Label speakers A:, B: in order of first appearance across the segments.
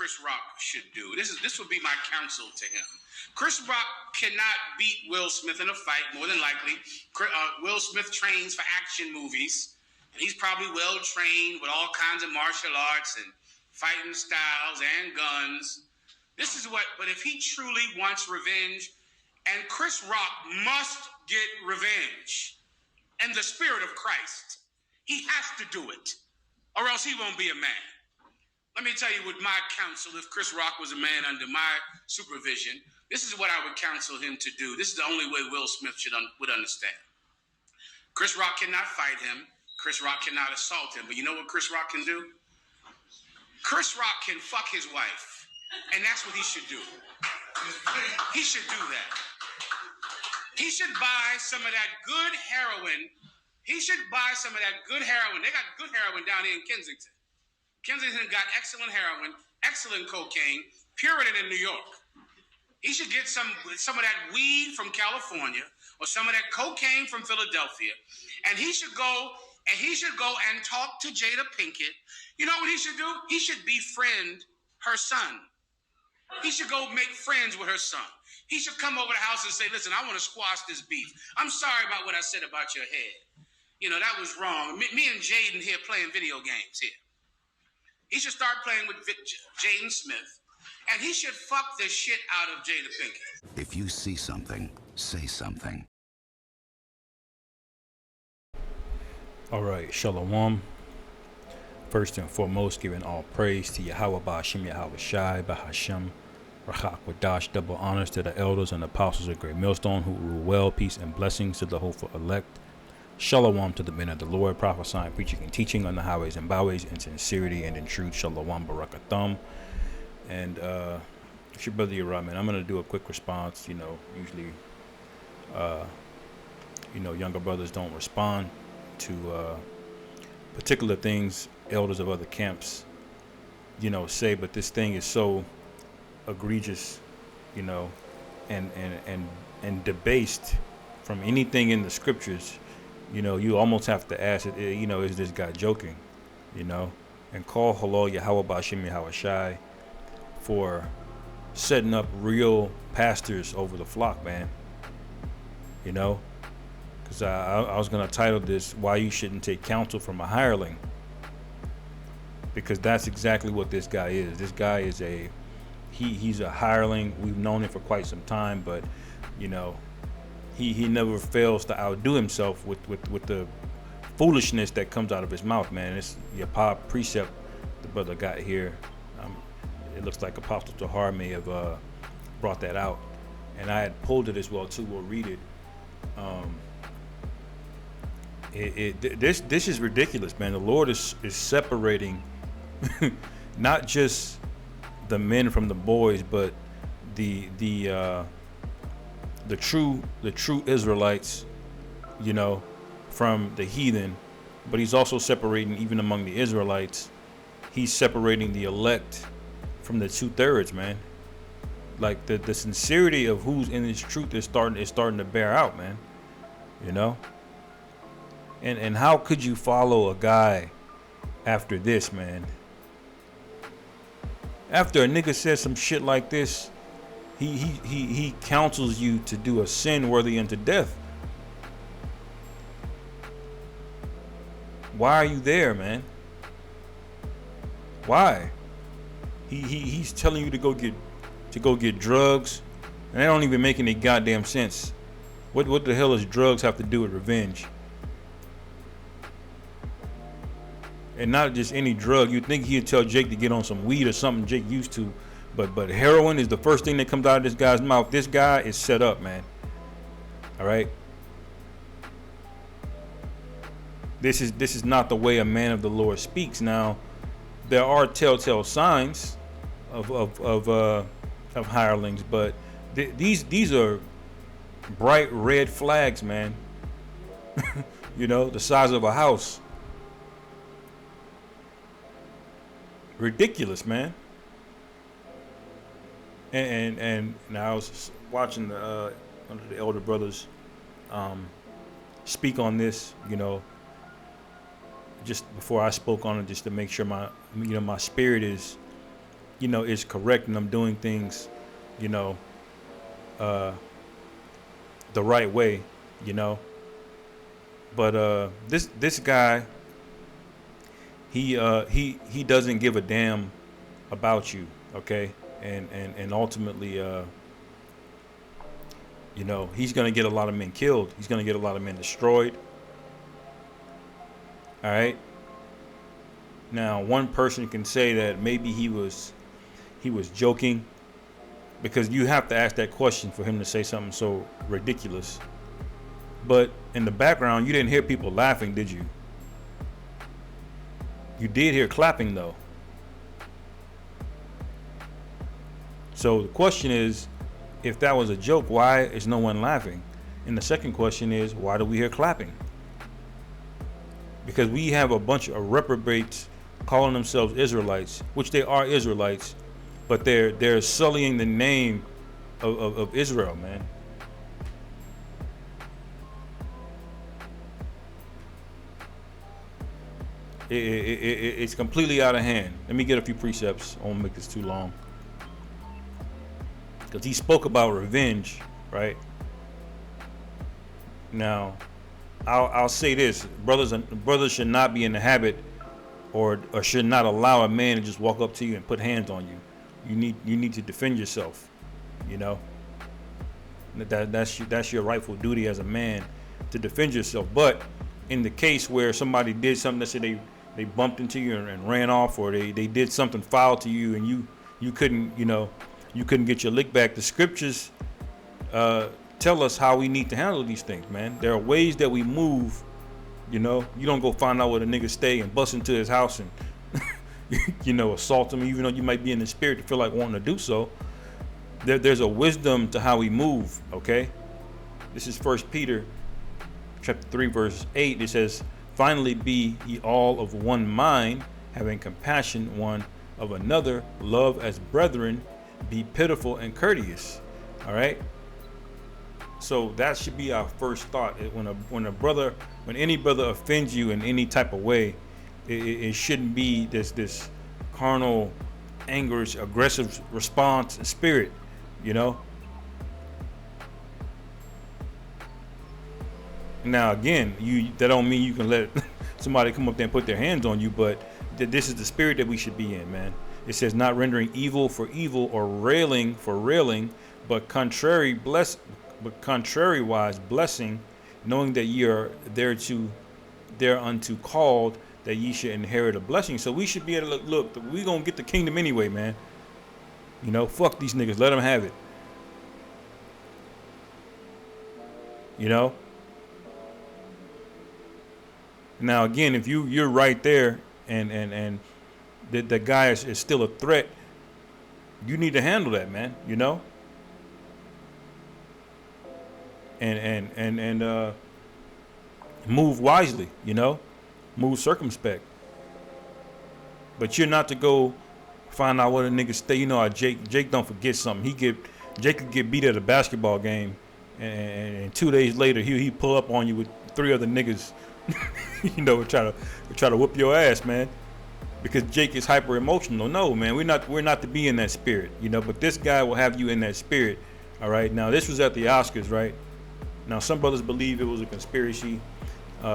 A: Chris Rock should do. This would be my counsel to him. Chris Rock cannot beat Will Smith in a fight, more than likely. Will Smith trains for action movies, and he's probably well trained with all kinds of martial arts and fighting styles and guns. But if he truly wants revenge, and Chris Rock must get revenge in the spirit of Christ, he has to do it, or else he won't be a man. Let me tell you what my counsel, if Chris Rock was a man under my supervision, this is what I would counsel him to do. This is the only way Will Smith would understand. Chris Rock cannot fight him. Chris Rock cannot assault him. But you know what Chris Rock can do? Chris Rock can fuck his wife. And that's what he should do. He should do that. He should buy some of that good heroin. He should buy some of that good heroin. They got good heroin down here in Kensington. Kensington got excellent heroin, excellent cocaine, Puritan in New York. He should get some of that weed from California or some of that cocaine from Philadelphia, and he should go and talk to Jada Pinkett. You know what he should do? He should befriend her son. He should go make friends with her son. He should come over the house and say, listen, I want to squash this beef. I'm sorry about what I said about your head. You know, that was wrong. Me and Jaden here playing video games here. He should start playing with Jaden Smith, and he should fuck the shit out of Jada Pinkett.
B: If you see something, say something.
C: All right, Shalom. First and foremost, giving all praise to Yahweh Ba'ashem Yahweh Shai Ba'Hashem Rachak Wadash. Double honors to the elders and apostles of Great Millstone who rule well. Peace and blessings to the hopeful elect. Shalom to the men of the Lord, prophesying, preaching, and teaching on the highways and byways in sincerity and in truth. Shalom Barakatham. And it's your brother Yerah, man. I'm going to do a quick response. You know, usually, younger brothers don't respond to particular things elders of other camps, say, but this thing is so egregious, and debased from anything in the scriptures. You almost have to ask it, is this guy joking, and call Halal Yahweh Ba'ashem Yahweh Shai for setting up real pastors over the flock, man. Because I was going to title this, Why You Shouldn't Take Counsel from a Hireling. Because that's exactly what this guy is. This guy is he's a hireling. We've known him for quite some time, but, he never fails to outdo himself with the foolishness that comes out of his mouth, man. It's the pop precept the brother got here. It looks like Apostle Tahar may have brought that out, and I had pulled it as well too. We'll read it. This is ridiculous, man. The Lord is separating not just the men from the boys, but the true Israelites, from the heathen. But he's also separating, even among the Israelites, he's separating the elect from the 2/3, man. Like the sincerity of who's in his truth is starting to bear out, man. And how could you follow a guy after this, man? After a nigga says some shit like this, he counsels you to do a sin worthy unto death. Why are you there, man? Why? He's telling you to go get drugs, and that don't even make any goddamn sense. What the hell does drugs have to do with revenge? And not just any drug. You'd think he'd tell Jake to get on some weed or something Jake used to, but heroin is the first thing that comes out of this guy's mouth. This guy is set up, man. All right. This is not the way a man of the Lord speaks. Now, there are telltale signs of hirelings, but these are bright red flags, man. The size of a house. Ridiculous, man. And now I was watching one of the elder brothers speak on this, just before I spoke on it, just to make sure my spirit is is correct and I'm doing things, you know, the right way, you know. But this guy, he doesn't give a damn about you, okay? And ultimately, he's gonna get a lot of men killed. He's gonna get a lot of men destroyed. All right. Now, one person can say that maybe he was joking, because you have to ask that question for him to say something so ridiculous. But in the background, you didn't hear people laughing, did you? You did hear clapping, though. So the question is, if that was a joke, why is no one laughing? And the second question is, why do we hear clapping? Because we have a bunch of reprobates calling themselves Israelites, which they are Israelites, but they're sullying the name of Israel, man. It's completely out of hand. Let me get a few precepts. I won't make this too long, because he spoke about revenge, right? Now, I'll say this: brothers should not be in the habit, or should not allow a man to just walk up to you and put hands on you. You need to defend yourself. You know, that's your rightful duty as a man, to defend yourself. But in the case where somebody did something, let's say they bumped into you and ran off, or they did something foul to you, and you couldn't get your lick back, the scriptures tell us how we need to handle these things, man. There are ways that we move. You know, you don't go find out where the nigga stay and bust into his house and assault him, even though you might be in the spirit to feel like wanting to do so. There's a wisdom to how we move. Okay, this is 1 Peter chapter 3 verse 8. It says, "Finally be ye all of one mind, having compassion one of another, love as brethren, be pitiful and courteous." All right. So that should be our first thought. When any brother offends you in any type of way, it shouldn't be this carnal, angry, aggressive response and spirit, you know. Now again, that don't mean you can let somebody come up there and put their hands on you, but this is the spirit that we should be in, man. It says, not rendering evil for evil or railing for railing, but contrariwise blessing, knowing that ye are thereunto called, that ye should inherit a blessing. So we should be able to look, we gonna get the kingdom anyway, man. You know, fuck these niggas, let them have it. You know. Now again, if you're right there and the guy is still a threat, you need to handle that, man. You know. And move wisely, you know, move circumspect. But you're not to go find out where the niggas stay. You know how Jake don't forget something. Jake could get beat at a basketball game, and 2 days later he pull up on you with 3 other niggas, you know, try to whoop your ass, man. Because Jake is hyper emotional. No, man, we're not to be in that spirit, you know. But this guy will have you in that spirit. All right. Now this was at the Oscars, right? Now, some brothers believe it was a conspiracy.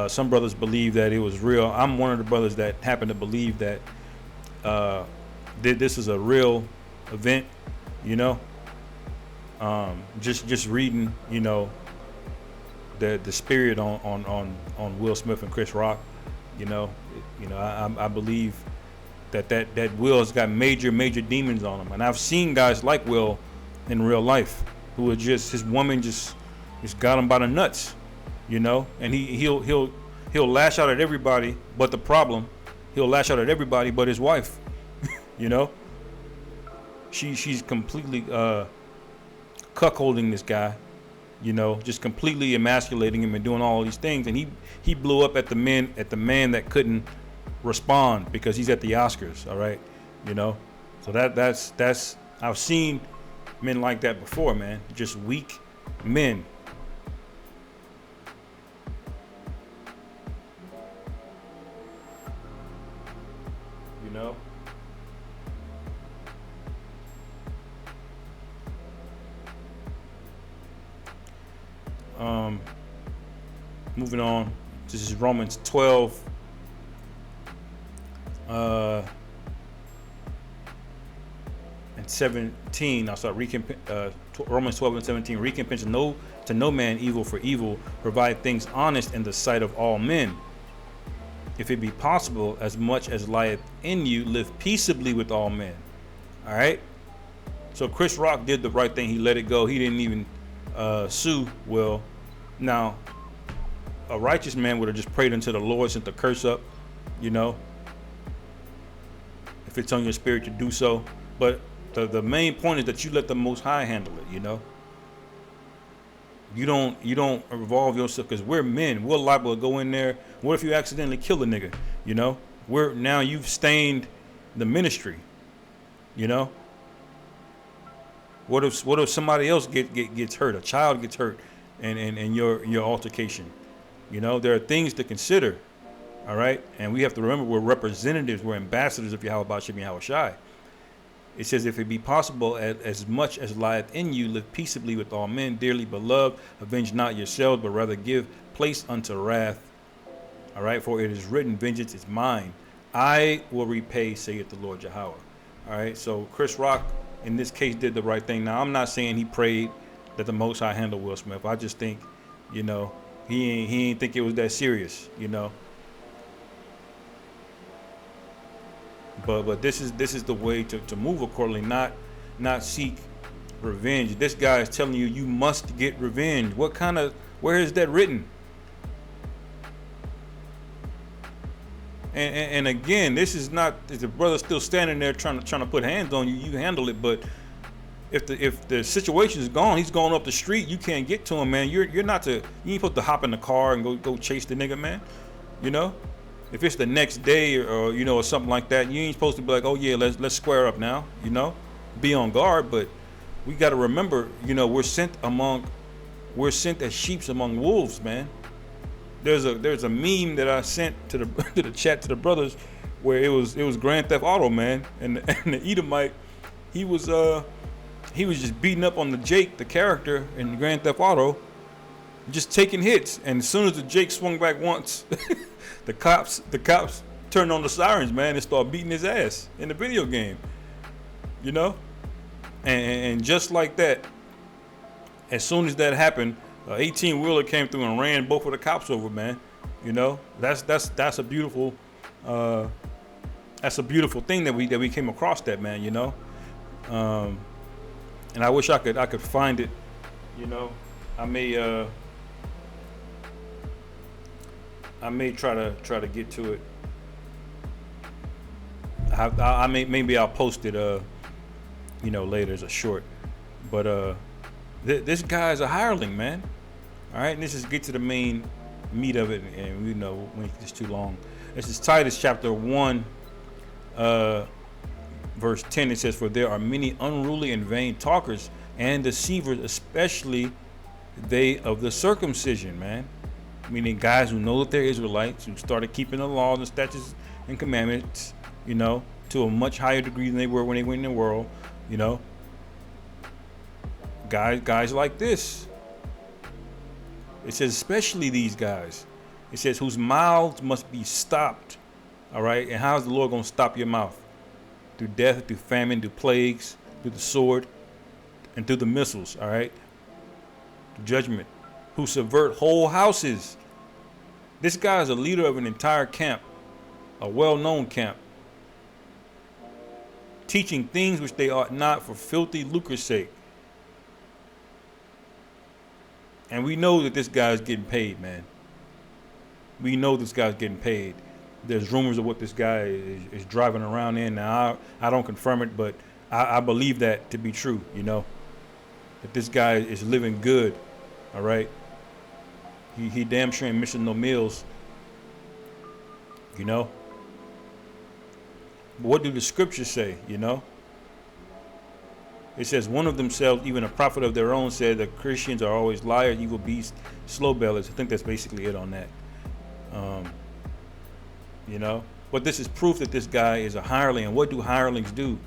C: Some brothers believe that it was real. I'm one of the brothers that happen to believe that this is a real event, you know. Just reading, you know, the spirit on Will Smith and Chris Rock, you know. I believe that Will has got major demons on him, and I've seen guys like Will in real life who are just, his woman just got him by the nuts, you know, and he'll lash out at everybody, but he'll lash out at everybody but his wife. You know, she's completely cuckolding this guy, you know, just completely emasculating him and doing all these things, and he blew up at the man that couldn't respond because he's at the Oscars. All right, you know, so that's I've seen men like that before, man, just weak men. You know, Moving on. This is Romans 12. And 17. I'll start Romans 12 and 17. Recompense to no man evil for evil. Provide things honest in the sight of all men. If it be possible, as much as lieth in you, live peaceably with all men. All right. So Chris Rock did the right thing. He let it go. He didn't even sue Will. Now, a righteous man would have just prayed unto the Lord, sent the curse up, you know, if it's on your spirit to do so. But the main point is that you let the Most High handle it, you know. You don't involve yourself, because we're men. We're liable to go in there. What if you accidentally kill a nigga? You know, now you've stained the ministry. You know. What if somebody else gets hurt? A child gets hurt, and your altercation. You know, there are things to consider. All right, and we have to remember we're representatives. We're ambassadors of Yahweh B'Shem Yahweh Shai. It says, if it be possible, as much as lieth in you, live peaceably with all men. Dearly beloved, avenge not yourselves, but rather give place unto wrath. All right, for it is written, vengeance is mine. I will repay, saith the Lord Yahweh. All right, so Chris Rock, in this case, did the right thing. Now, I'm not saying he prayed that the Most High handle Will Smith. I just think, you know, he ain't think it was that serious, you know. But this is the way to move accordingly, not seek revenge. This guy is telling you must get revenge. Where is that written? And again, this is not, if the brother's still standing there trying to put hands on you, you handle it. But if the situation is gone, he's going up the street, you can't get to him, man. You ain't supposed to hop in the car and go chase the nigga, man. You know? If it's the next day or you know, or something like that, you ain't supposed to be like, oh yeah, let's square up now, you know, be on guard. But we got to remember, you know, we're sent as sheep among wolves, man. There's a meme that I sent to the chat to the brothers, where it was Grand Theft Auto, man, and the Edomite, he was just beating up on the Jake, the character in Grand Theft Auto, just taking hits, and as soon as the Jake swung back once. The cops turned on the sirens, man, and started beating his ass in the video game, you know? And just like that, as soon as that happened, 18-wheeler came through and ran both of the cops over, man. You know, that's a beautiful thing that we came across that, man, you know? And I wish I could find it, you know. I may try to get to it. Maybe I'll post it, you know, later as a short. But this guy is a hireling, man. All right, and let's just get to the main meat of it, and we know when it's too long. This is Titus chapter 1, verse 10. It says, "For there are many unruly and vain talkers and deceivers, especially they of the circumcision," man. Meaning guys who know that they're Israelites, who started keeping the laws and statutes and commandments, you know, to a much higher degree than they were when they went in the world, you know. Guys like this. It says especially these guys. It says whose mouths must be stopped. All right. And how's the Lord going to stop your mouth? Through death, through famine, through plagues, through the sword, and through the missiles. All right. Through judgment. Who subvert whole houses. This guy is a leader of an entire camp, a well-known camp, teaching things which they ought not for filthy lucre's sake. And we know that this guy is getting paid, man. We know this guy's getting paid. There's rumors of what this guy is driving around in. Now, I don't confirm it, but I believe that to be true, you know, that this guy is living good, all right? He damn sure ain't missing no meals, you know. But what do the scriptures say, you know? It says, one of themselves, even a prophet of their own, said that Christians are always liars, evil beasts, slow bellies. I think that's basically it on that. You know, but this is proof that this guy is a hireling. And what do hirelings do?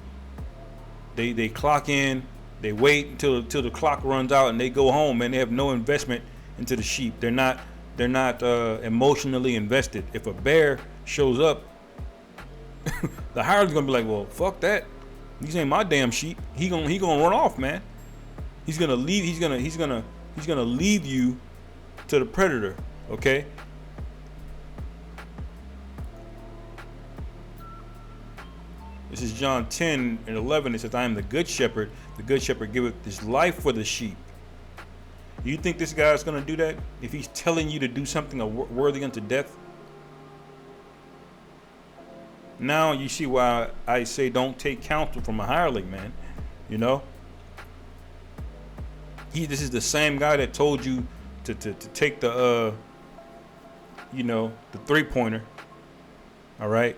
C: They clock in, they wait until the clock runs out, and they go home, and they have no investment into the sheep. They're not emotionally invested. If a bear shows up, the hireling's gonna be like, well, fuck that. These ain't my damn sheep. He gonna run off, man. He's gonna leave. He's gonna leave you to the predator. Okay. This is John 10:11. It says, I am the good shepherd. The good shepherd giveth his life for the sheep. You think this guy's going to do that? If he's telling you to do something worthy unto death? Now you see why I say don't take counsel from a hireling, man. You know? This is the same guy that told you to take the, the 3-pointer. All right?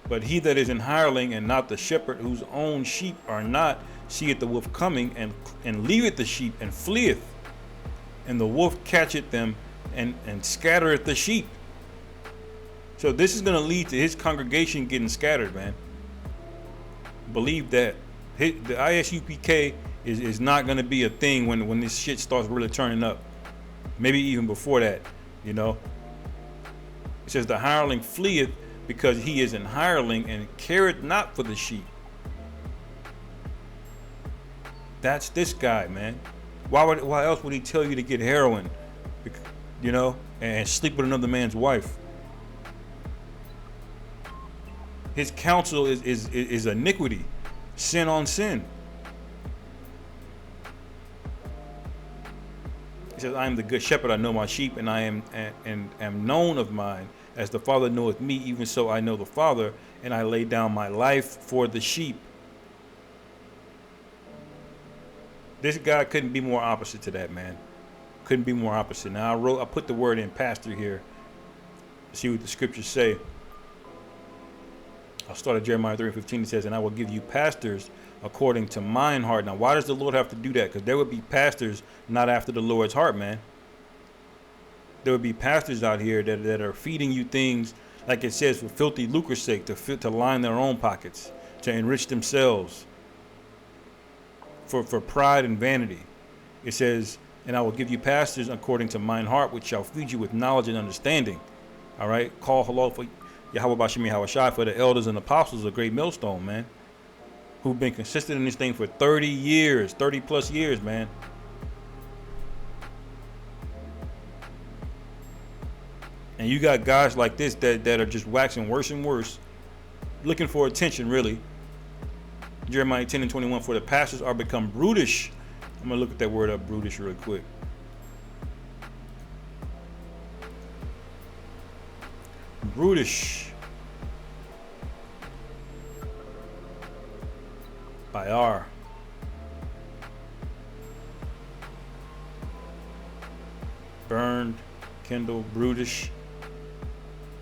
C: But he that is an hireling and not the shepherd, whose own sheep are not, seeth the wolf coming, and leaveth the sheep and fleeth. And the wolf catcheth them and scattereth the sheep. So this is going to lead to his congregation getting scattered, man. Believe that. The ISUPK is not going to be a thing when this shit starts really turning up. Maybe even before that, you know. It says the hireling fleeth, because he is an hireling and careth not for the sheep. That's this guy, man. Why else would he tell you to get heroin, you know, and sleep with another man's wife? His counsel is iniquity, sin on sin. He says, I am the good shepherd, I know my sheep, and I am known of mine. As the Father knoweth me, even so I know the Father, and I lay down my life for the sheep. This guy couldn't be more opposite to that, man. Couldn't be more opposite. Now I put the word in pastor here. See what the scriptures say. I'll start at Jeremiah 3:15. It says, and I will give you pastors according to mine heart. Now, why does the Lord have to do that? Because there would be pastors not after the Lord's heart, man. There would be pastors out here that are feeding you things, like it says, for filthy lucre's sake, to line their own pockets, to enrich themselves, for pride and vanity. It says, and I will give you pastors according to mine heart, which shall feed you with knowledge and understanding. All right? Call halal for Yahweh Bashim Yahushai, for the elders and apostles, a great millstone, man, who've been consistent in this thing for 30 plus years, man. And you got guys like this that are just waxing worse and worse, looking for attention, really. Jeremiah 10:21, for the pastors are become brutish. I'm going to look at that word up, brutish, real quick. Brutish. By R. Burned, kindled, brutish.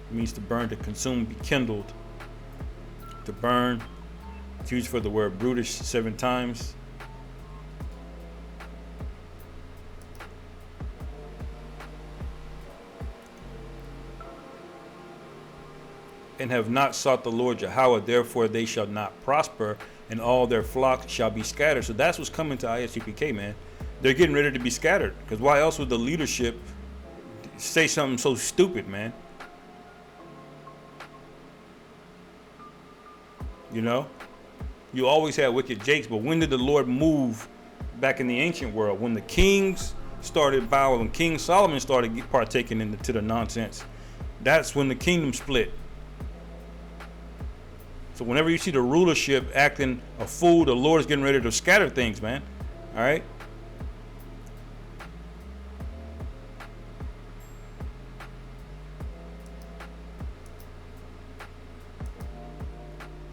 C: It means to burn, to consume, be kindled. To burn. It's used for the word brutish 7 times. And have not sought the Lord Yahweh, therefore they shall not prosper, and all their flocks shall be scattered. So that's what's coming to ISUPK, man. They're getting ready to be scattered. Because why else would the leadership say something so stupid, man? You know? You always had wicked jakes, but when did the Lord move back in the ancient world? When the kings started bowing, when King Solomon started partaking into the nonsense, that's when the kingdom split. So whenever you see the rulership acting a fool, the Lord is getting ready to scatter things, man. All right?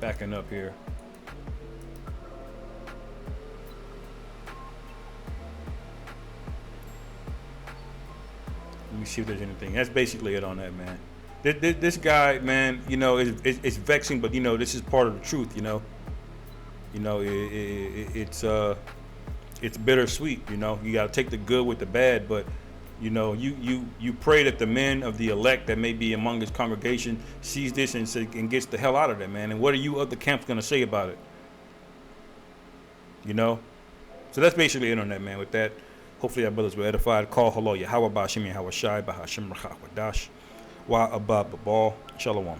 C: Backing up here. Let me see if there's anything. That's basically it on that, man. This guy, man, you know, it's vexing, but you know, this is part of the truth, you know. You know, it's bittersweet, you know. You got to take the good with the bad, but you know, you pray that the men of the elect that may be among his congregation sees this and gets the hell out of there, man. And what are you other camps gonna say about it? You know, So that's basically it on that, man. With that, hopefully our brothers were edified. Call hello Yahweh Bashim Yahweh Shai Bahashim Rachach Wadash Wa Abba Babal Shalom.